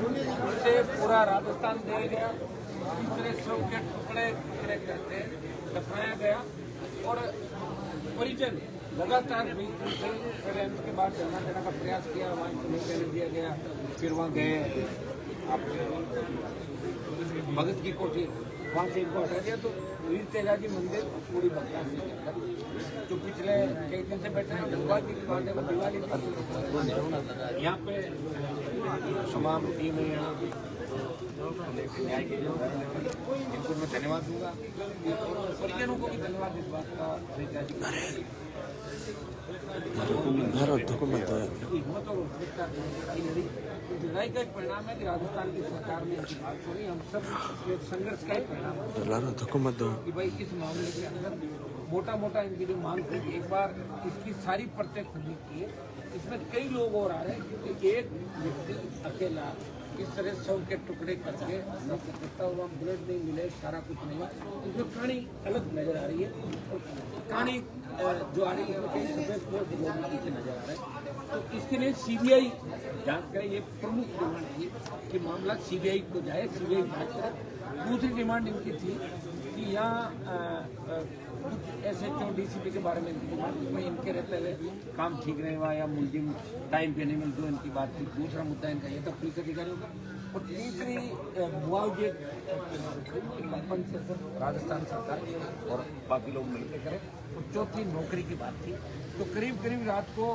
उससे पूरा राजस्थान दे गया, दूसरे सब के टुकड़े टुकड़े करके दफनाया गया। और परिजन लगातार 20 दिन से पहले उसके बाद जाना देने का प्रयास किया, वहाँ नहीं देने दिया गया। फिर वहाँ गए आपके भगत की कोठी, वहाँ से इनको हटा दिया। तो वीर तेजाजी मंदिर पूरी बदलाव के अंदर जो पिछले कई दिन से बैठे हैं, धनबाद की बात है, वो दिवाली यहाँ पे तमाम टीमें यहाँ की न्याय के इनको मैं धन्यवाद दूंगा। परिजनों को भी धन्यवाद इस बात का हिम्मत और लड़ाई का एक परिणाम है कि राजस्थान की सरकार ने इनकी बात छोड़ी। हम सब संघर्ष का ही परिणाम है कि भाई इस मामले के अंदर मोटा मोटा इनकी जो मांग थी, एक बार इसकी सारी परतें खुली की है। इसमें कई लोग और आ रहे हैं कि एक व्यक्ति अकेला इस तरह 100 के टुकड़े करके टूटा हुआ बुलेट नहीं मिले, सारा कुछ नहीं है। इसमें कहानी अलग नजर आ रही है और कहानी जो आ रही है वो कई सफेद लोग पीछे नजर आ रहे हैं। तो इसके लिए सीबीआई जांच करे, ये प्रमुख डिमांड थी कि मामला सीबीआई को जाए, सीबीआई जांच करे। दूसरी डिमांड इनकी थी कि यहाँ कुछ SHO DCP के बारे में इनकी डिमांड, जिसमें इनके रहते हुए काम ठीक नहीं हुआ या मुलजिम टाइम पे नहीं मिल, जो इनकी बात थी। दूसरा मुद्दा इनका ये था पुलिस अधिकारियों का। और तीसरी मुआवजे राजस्थान सरकार और बाकी लोग मिलकर करें। और चौथी नौकरी की बात थी। तो करीब करीब रात को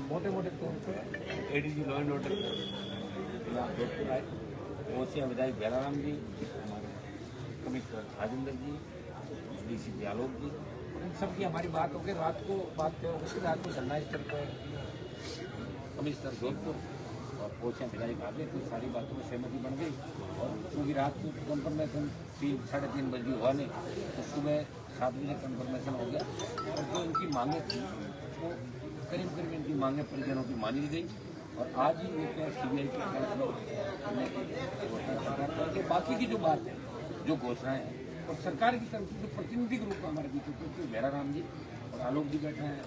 मोटे मोटे तौर पर ADG law and order Jodhpur आए, OCA विधायक भैराराम जी, हमारे कमिश्नर राजेंद्र जी, DCP आलोक जी, इन सब की हमारी बात हो गई। रात को बात हो गई, रात को धरना स्थल पर कमिश्नर जोधपुर और OCA विधायक आ गए। तो सारी बातों में सहमति बन गई। और क्योंकि रात को कंफर्मेशन 3-3:30 बजे हुआ नहीं, तो सुबह 7 बजे कंफर्मेशन हो गया। और जो इनकी मांगे थी वो करीब करीब इनकी मांगे परिजनों की मानी गई। और आज ही एक CBI की घोषणा, बाकी की जो बात है, जो घोषणाएं हैं और सरकार की तरफ से जो प्रतिनिधि के रूप में हमारे बीच में भैराराम जी और आलोक जी बैठे हैं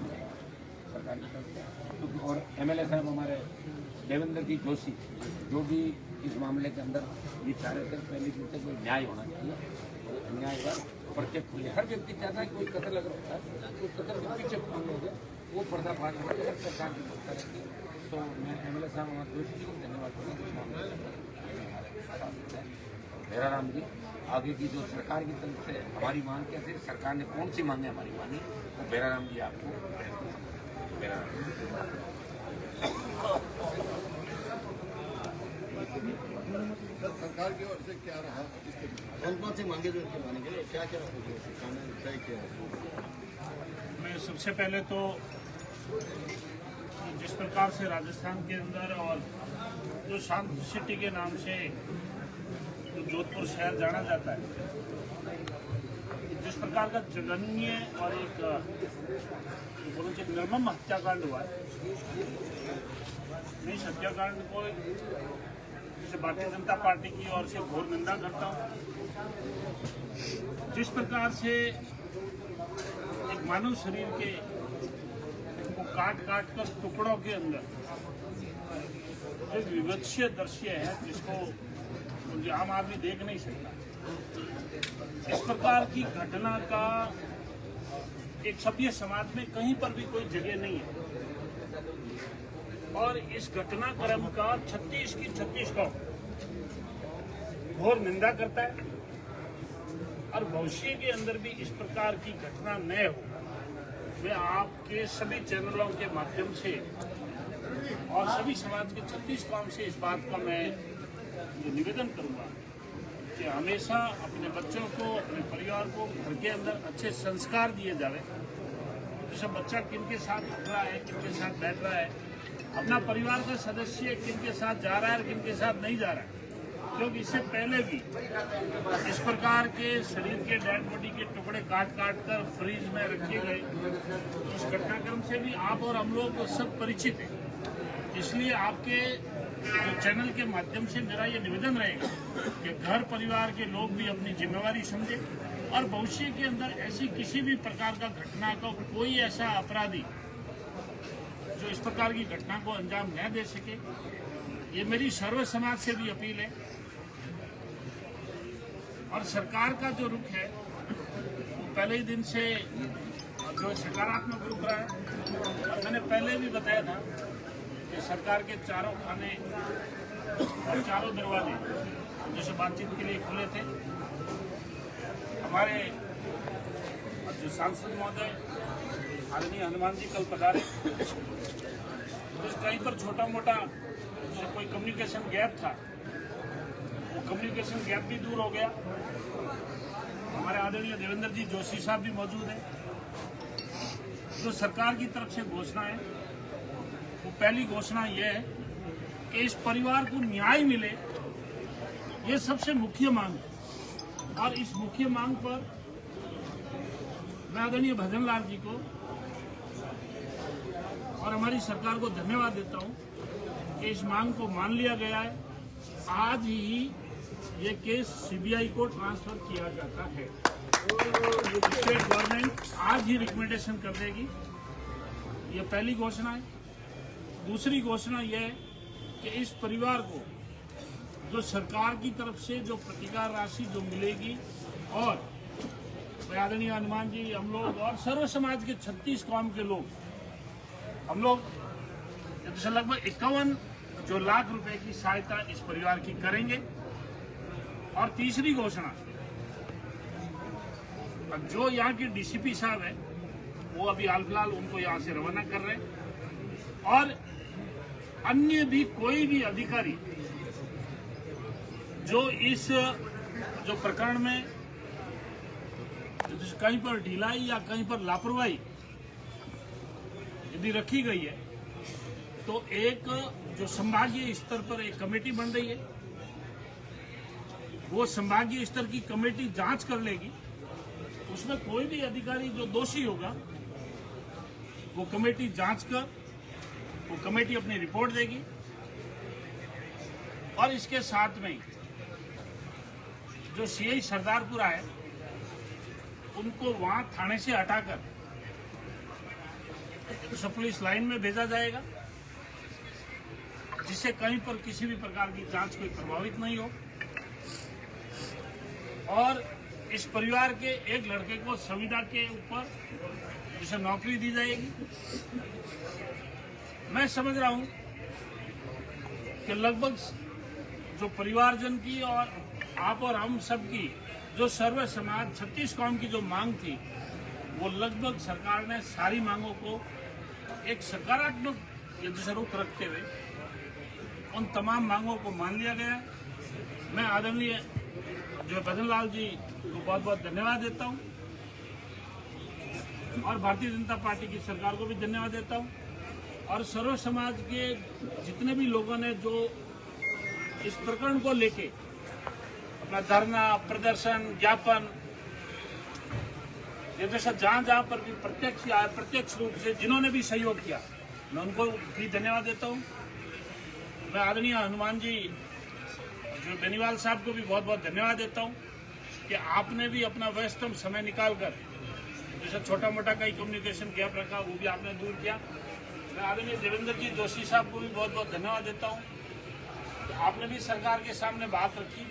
सरकार की तरफ से, और MLA साहब हमारे देवेंद्र जी जोशी, जो भी इस मामले के अंदर ये चाह रहे थे पहले दिन से कोई न्याय होना चाहिए। अन्याय का पर्चे खुले, हर व्यक्ति चाहता है कोई कतर लग रहा है, तो कतर के पीछे हो गया, वो पर्दाफाश हो गया सरकार की तरफ से। तो मैं MLA साहब हमारे जोशी जी को धन्यवाद दूँगा। भैराराम जी, आगे की जो सरकार की तरफ से हमारी मांग क्या थी, सरकार ने कौन सी मांगे हमारी मानी, वो भैराराम जी आपको सरकार की ओर से क्या रहा, कौन सी मांगे जो इनकी मानेंगे, क्या क्या सरकार ने तय किया? मैं सबसे पहले तो जिस प्रकार से राजस्थान के अंदर और जो शांत सिटी के नाम से जो जोधपुर शहर जाना जाता है, जिस प्रकार का जघन्य और एक बोलो कि निर्मम हत्याकांड हुआ है, मैं इस हत्याकांड को भारतीय जनता पार्टी की ओर से घोर निंदा करता हूँ। जिस प्रकार से एक मानव शरीर के को काट काट कर टुकड़ों के अंदर जो विभत्सीय दृश्य है, जिसको जो आम आदमी देख नहीं सकता, इस प्रकार की घटना का एक सभ्य समाज में कहीं पर भी कोई जगह नहीं है। और इस घटनाक्रम का 36 का घोर निंदा करता है। और भविष्य के अंदर भी इस प्रकार की घटना न हो, मैं आपके सभी चैनलों के माध्यम से और सभी समाज के 36 गांव से इस बात का मैं निवेदन करूंगा कि हमेशा अपने बच्चों को, अपने परिवार को घर के अंदर अच्छे संस्कार दिए जावे। जैसे बच्चा किन के साथ उठ रहा है, किन के साथ बैठ रहा है, अपना परिवार का सदस्य किन के साथ जा रहा है और किन के साथ नहीं जा रहा है। क्योंकि इससे पहले भी इस प्रकार के शरीर के डेड बॉडी के टुकड़े काट काट कर फ्रीज में रखे गए, इस घटनाक्रम से भी आप और हम लोग सब परिचित हैं। इसलिए आपके जो चैनल के माध्यम से मेरा ये निवेदन रहेगा कि घर परिवार के लोग भी अपनी जिम्मेवारी समझें और भविष्य के अंदर ऐसी किसी भी प्रकार का घटना का कोई ऐसा अपराधी जो इस प्रकार की घटना को अंजाम न दे सके, ये मेरी सर्व समाज से भी अपील है और सरकार का जो रुख है वो पहले ही दिन से जो सकारात्मक रुख रहा है। और मैंने पहले भी बताया था कि सरकार के चारों खाने और चारों दरवाजे जैसे बातचीत के लिए खुले थे। हमारे जो सांसद महोदय आदरणीय हनुमान जी कल पधारे, तो कहीं पर छोटा मोटा जो कोई कम्युनिकेशन गैप था वो कम्युनिकेशन गैप भी दूर हो गया। हमारे आदरणीय देवेंद्र जी जोशी साहब भी मौजूद हैं। जो सरकार की तरफ से घोषणा है वो पहली घोषणा ये है कि इस परिवार को न्याय मिले, ये सबसे मुख्य मांग है। और इस मुख्य मांग पर मैं आदरणीय भजन लाल जी को और हमारी सरकार को धन्यवाद देता हूं कि इस मांग को मान लिया गया है। आज ही ये केस सीबीआई को ट्रांसफर किया जाता है। स्टेट गवर्नमेंट आज ही रिकमेंडेशन कर देगी। ये पहली घोषणा है। दूसरी घोषणा यह है कि इस परिवार को जो सरकार की तरफ से जो प्रतिकार राशि जो मिलेगी और आदरणीय हनुमान जी, हम लोग और सर्व समाज के 36 कौम के लोग, हम लोग जैसे लगभग 51 जो लाख रुपए की सहायता इस परिवार की करेंगे। और तीसरी घोषणा, जो यहाँ के डीसीपी साहब है वो अभी हाल फिलहाल उनको यहाँ से रवाना कर रहे हैं और अन्य भी कोई भी अधिकारी जो इस जो प्रकरण में कहीं पर ढिलाई या कहीं पर लापरवाही यदि रखी गई है तो एक जो संभागीय स्तर पर एक कमेटी बन रही है, वो संभागीय स्तर की कमेटी जांच कर लेगी। उसमें कोई भी अधिकारी जो दोषी होगा वो कमेटी जांच कर वो कमेटी अपनी रिपोर्ट देगी। और इसके साथ में जो सीआई सरदारपुरा है उनको वहां थाने से हटाकर पुलिस लाइन में भेजा जाएगा, जिससे कहीं पर किसी भी प्रकार की जांच कोई प्रभावित नहीं हो। और इस परिवार के एक लड़के को संविदा के ऊपर जिसे नौकरी दी जाएगी। मैं समझ रहा हूं कि लगभग जो परिवारजन की और आप और हम सब की जो सर्व समाज 36 कौम की जो मांग थी, वो लगभग सरकार ने सारी मांगों को एक सकारात्मक रुख रखते हुए उन तमाम मांगों को मान लिया गया। मैं आदरणीय जो भजन लाल जी को बहुत बहुत धन्यवाद देता हूं और भारतीय जनता पार्टी की सरकार को भी धन्यवाद देता हूं और सर्व समाज के जितने भी लोगों ने जो इस प्रकरण को लेके अपना धरना, प्रदर्शन, ज्ञापन, ये जैसा जहां पर भी प्रत्यक्ष या अप्रत्यक्ष रूप से जिन्होंने भी सहयोग किया, मैं उनको भी धन्यवाद देता हूं। मैं आदरणीय हनुमान जी जो बेनीवाल साहब को भी बहुत बहुत धन्यवाद देता हूं कि आपने भी अपना व्यस्तम समय निकालकर जैसा छोटा मोटा कहीं कम्युनिकेशन गैप रखा वो भी आपने दूर किया। मैं आदरणीय देवेंद्र जी जोशी साहब को भी बहुत बहुत धन्यवाद देता हूं। आपने भी सरकार के सामने बात रखी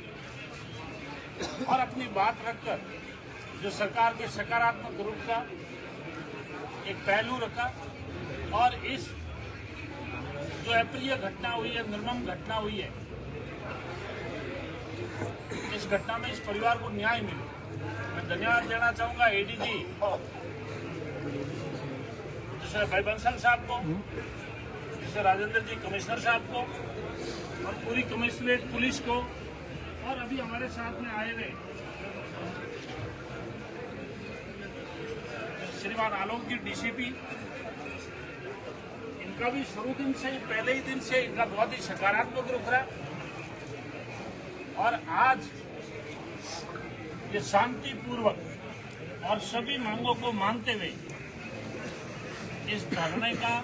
और अपनी बात रखकर जो सरकार के सकारात्मक रूप का एक पहलू रखा और इस जो अप्रिय घटना हुई है, निर्मम घटना हुई है, इस घटना में इस परिवार को न्याय मिले। मैं धन्यवाद देना चाहूंगा एडीजी जैसे भाई बंसल साहब को, जैसे राजेंद्र जी कमिश्नर साहब को और पूरी कमिश्नरेट पुलिस को और अभी हमारे साथ में आए हुए श्रीमान आलोक जी डीसीपी, इनका भी शुरू दिन से पहले ही दिन से इनका बहुत ही सकारात्मक रुख रहा और आज ये शांतिपूर्वक और सभी मांगों को मानते हुए इस धरने का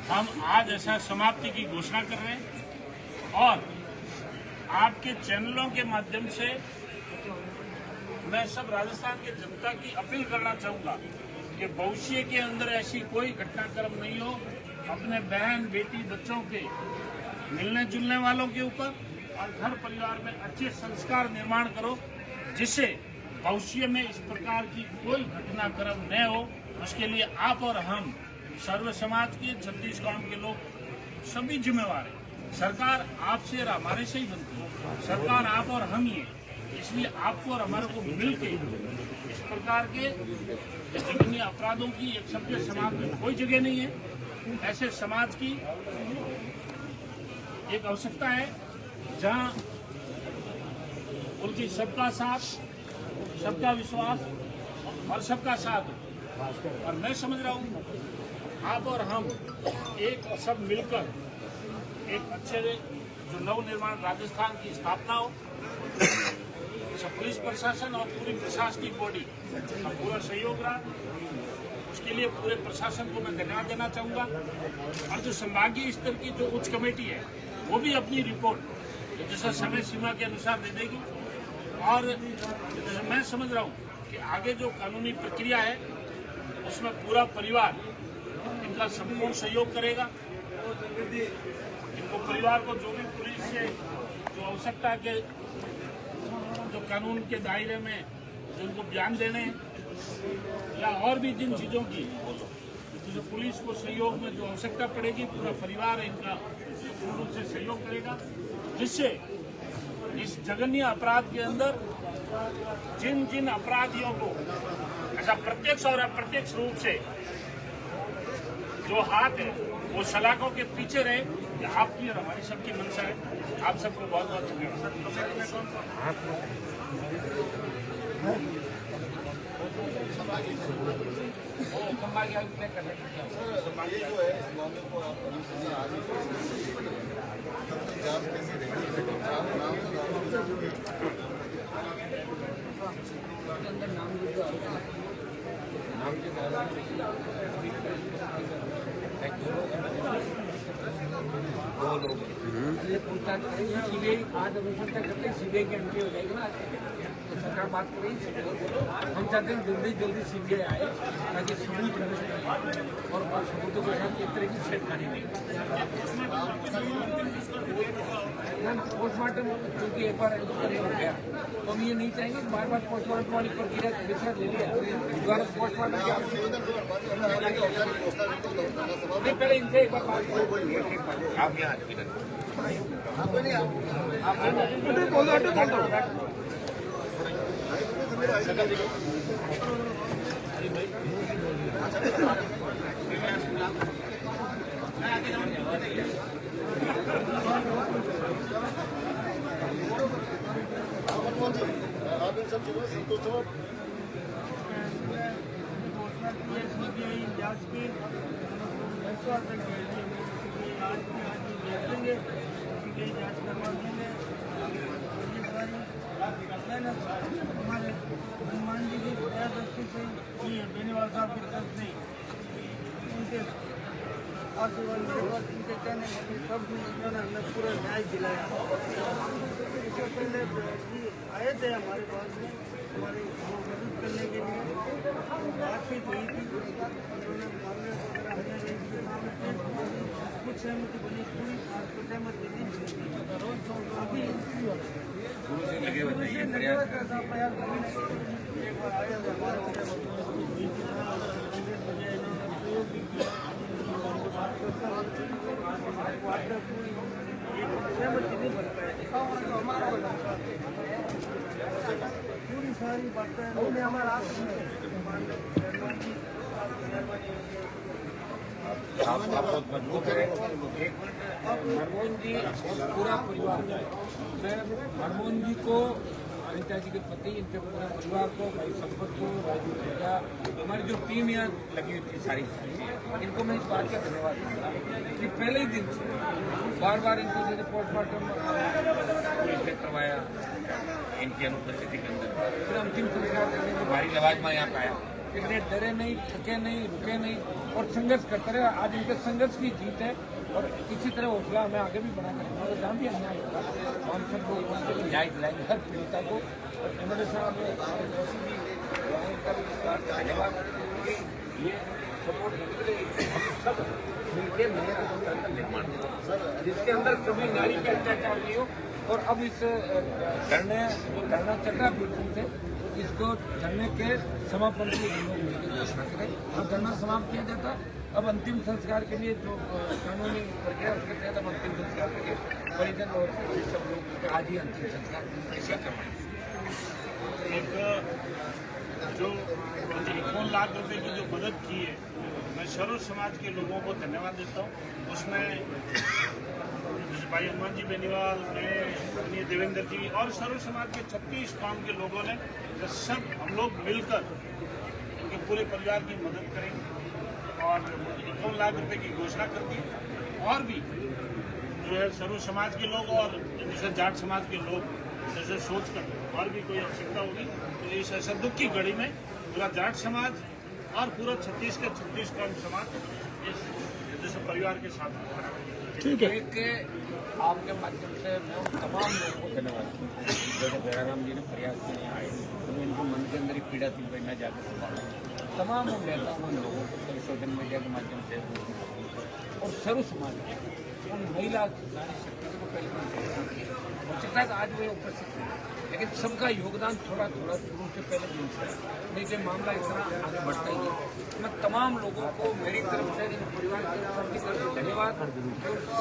हम आज ऐसा समाप्ति की घोषणा कर रहे हैं। और आपके चैनलों के माध्यम से मैं सब राजस्थान की जनता की अपील करना चाहूंगा कि भविष्य के अंदर ऐसी कोई घटनाक्रम नहीं हो। अपने बहन, बेटी, बच्चों के मिलने जुलने वालों के ऊपर और घर परिवार में अच्छे संस्कार निर्माण करो, जिससे भविष्य में इस प्रकार की कोई घटनाक्रम न हो। उसके लिए आप और हम सर्व समाज के 36 गांव के लोग सभी जिम्मेवार हैं। सरकार आपसे और हमारे से ही बनती है, सरकार आप और हम ही है। इसलिए आपको और हमारे को मिलके इस प्रकार के जघन्य अपराधों की एक सभ्य समाज में कोई जगह नहीं है। ऐसे समाज की एक आवश्यकता है जहां उनकी सबका साथ, सबका विश्वास और सबका साथ हो। और मैं समझ रहा हूं आप और हम एक सब मिलकर एक अच्छे जो नवनिर्माण राजस्थान की स्थापना हो, सब पुलिस प्रशासन और पूरी प्रशासनिक बॉडी का पूरा सहयोग रहा। उसके लिए पूरे प्रशासन को मैं धन्यवाद देना चाहूँगा। और जो संभागीय स्तर की जो उच्च कमेटी है वो भी अपनी रिपोर्ट जैसा समय सीमा के अनुसार दे देगी। और मैं समझ रहा हूँ कि आगे जो कानूनी प्रक्रिया है उसमें पूरा परिवार इनका संपूर्ण सहयोग करेगा। इनको परिवार को जो भी पुलिस से जो आवश्यकता के जो कानून के दायरे में जो उनको बयान देने या और भी जिन चीज़ों की जो पुलिस को सहयोग में जो आवश्यकता पड़ेगी, पूरा परिवार इनका पूर्ण रूप से सहयोग करेगा, जिससे इस जघन्य अपराध के अंदर जिन जिन अपराधियों को ऐसा प्रत्यक्ष और अप्रत्यक्ष रूप से जो हाथ है वो सलाखों के पीछे रहे, ये आपकी और हमारी सबकी मंशा है। आप सबको बहुत बहुत ये जो है इस मामले को आप अनुसंधान आगे जांच कैसे रहेगी? पूछताछ करेंगे, सीबीआई आज अनुसंधान करते सीबीआई की एंट्री हो जाएगी ना। तो सरकार बात कर रही है, हम चाहते हैं जल्दी जल्दी सीबीआई आए ताकि सबूत और सबूतों के साथ एक तरह की छेड़खानी नहीं। पोस्टमार्टम क्योंकि एक बार हो गया तो हम ये नहीं चाहेंगे बार बार पोस्टमार्टम वाली प्रक्रिया विषय ले लिया दोबारा पोस्टमार्टम की आवश्यकता नहीं। पहले इनसे एक बार बात आप यहाँ आप इन सब चीजों से संतुष्ट हो? हमारे हनुमान जी की दया दृष्टि से ये बेनीवाल साहब की तरफ से उनके आशीर्वाद उनके कहने में सब लोगों ने हमें पूरा न्याय दिलाया। इससे पहले जी आए थे हमारे पास में हमारी मदद करने के लिए, बातचीत हुई थी, उन्होंने मामले कुछ सहमति बनी, पूरी सहमति नहीं अभी एक बार आया सहमति नहीं बन पाया। पूरी सारी बातें हमारा हरमोहन जी पूरा परिवार, मैं हरमोहन जी को, अनिता जी के पति, इनके पूरे परिवार को, भाई संपत को, राजू भैया, हमारी जो टीम यहाँ लगी हुई थी सारी, इनको मैं इस बात का धन्यवाद दूंगा कि पहले ही दिन से बार बार इनको जैसे पोस्टमार्टम पुलिस ने करवाया इनकी अनुपस्थिति के अंदर, फिर अंतिम संस्कार करने में भारी लवाज में यहाँ पाया, इतने डरे नहीं, थके नहीं, रुके नहीं और संघर्ष करते रहे। आज इनके संघर्ष की जीत है और इसी तरह हौसला हमें आगे भी बढ़ा कर जहाँ भी अन्याय होगा हम सबको न्याय दिलाएंगे हर पीड़िता को। और एमएलए साहब ने धन्यवाद, ये सपोर्ट करके हम सब मिलकर नए राजस्थान का निर्माण करें, जिसके अंदर कभी नारी पे अत्याचार नहीं हो। और अब इस धरना चल रहा है 20 दिन से, इसको धरने के समापन की हम लोग मिलकर घोषणा करें और धरना समाप्त किया जाता है। अब अंतिम संस्कार के लिए जो कानूनी प्रक्रिया उसके तहत हम अंतिम संस्कार के लिए परिजन और सब लोग आज ही अंतिम संस्कार ऐसा करवाएंगे। एक जो 51 लाख रुपए की जो मदद की है, मैं सर्व समाज के लोगों को धन्यवाद देता हूँ। उसमें भाई हनुमान जी बेनीवाल, मैं, देवेंद्र जी और सर्व समाज के 36 काम के लोगों ने तो सब हम लोग मिलकर उनके पूरे परिवार की मदद करेंगे और 51 लाख रुपए की घोषणा कर दी। और भी जो है सर्व समाज के लोग और जैसे जाट समाज के लोग जैसे सोच कर और भी कोई आवश्यकता होगी तो इस ऐसा दुख की घड़ी में पूरा जाट समाज और पूरा 36 के 36 कौम समाज इस जैसे परिवार के साथ खड़ा है। ठीक है कि आपके माध्यम से मैं उन तमाम लोगों को धन्यवाद दूँ जैसे दयाराम जी ने प्रयास किए आए, तो इनके मन के अंदर ही पीड़ा थी भाई मैं जाकर संभालूँ। तमाम उन नेताओं उन लोगों को सोशल मीडिया के माध्यम से और सर्व समाज उन महिला नारी शक्ति को पहले हो सकता है आज वे उपस्थित हैं, लेकिन सबका योगदान थोड़ा थोड़ा शुरू से पहले दिन से नहीं कि मामला इतना आगे बढ़ता ही है। मैं तमाम लोगों को मेरी तरफ से परिवार की तरफ से धन्यवाद।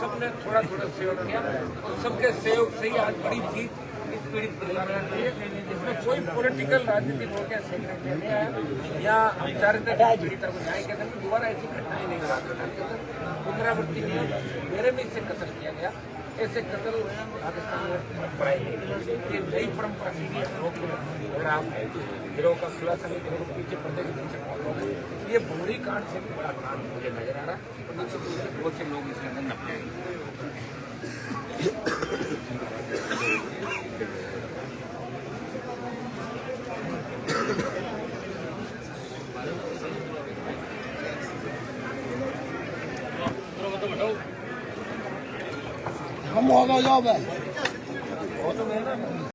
सबने थोड़ा थोड़ा सहयोग किया और सबके सहयोग से ही आज बड़ी जीत इस पीड़ित परिवार में है, जिसमें कोई पॉलिटिकल राजनीतिक हो गया सहयोग नहीं आया या हम चाह रहे थे पीड़ित को न्याय के अंदर दोबारा ऐसी घटनाएं नहीं राजस्थान के अंदर पुनरावृत्ति नहीं है। मेरे में इससे कत्ल किया गया, ऐसे कत्ल राजस्थान में पढ़ाई ये नई परंपरा सीधी अगर आप गिरोह का खुलासा नहीं करेंगे पीछे पर्दे के पीछे ये बोरी कांड से बड़ा कांड मुझे नजर आ रहा है और निश्चित रूप से बहुत से लोग इसके अंदर नपटेंगे। हम होगा जॉब है। वो तो मैं ना